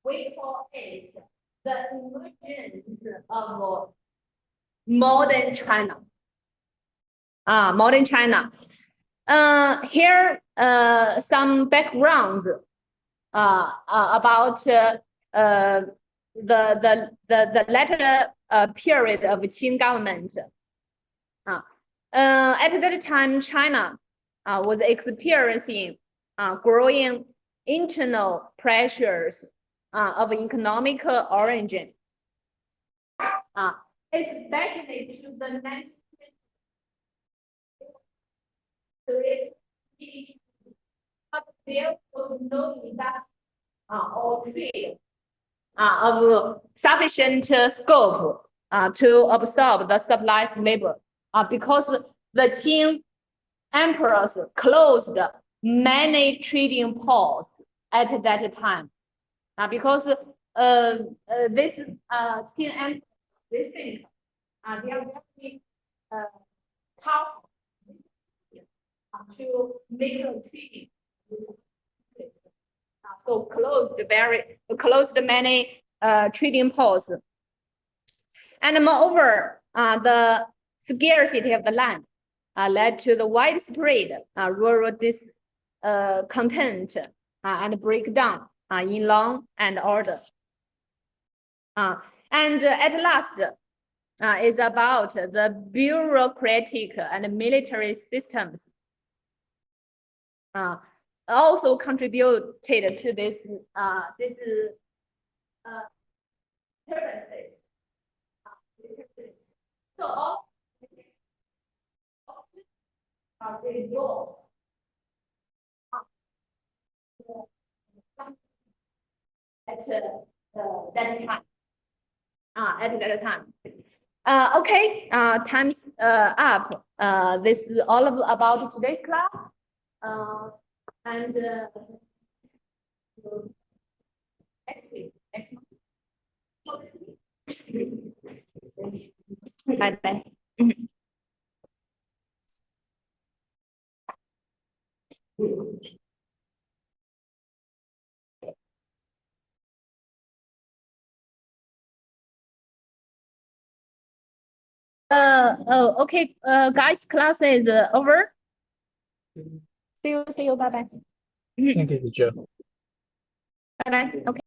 A: We call it the emergence of modern China. Modern China. Here some background about the latter period of Qing government. At that time, China was experiencing growing internal pressures of economic origin, especially to the next. But there was no industry or trade of sufficient scope to absorb the supplies labor because the Qing emperors closed many trading ports at that time because this Qing emperors, they think they are very powerful to make a treaty. So closed many trading ports, and moreover, the scarcity of the land led to the widespread rural discontent and breakdown in law and order. And at last, is about the bureaucratic and military systems. Also contributed to this turbulence. So all resolved at that time. At that time. Okay, time's up. This is all about today's class. And next week, next month. Bye-bye. Okay, guys, class is over. See you, bye-bye.
F: Thank you, teacher.
A: Bye-bye, okay.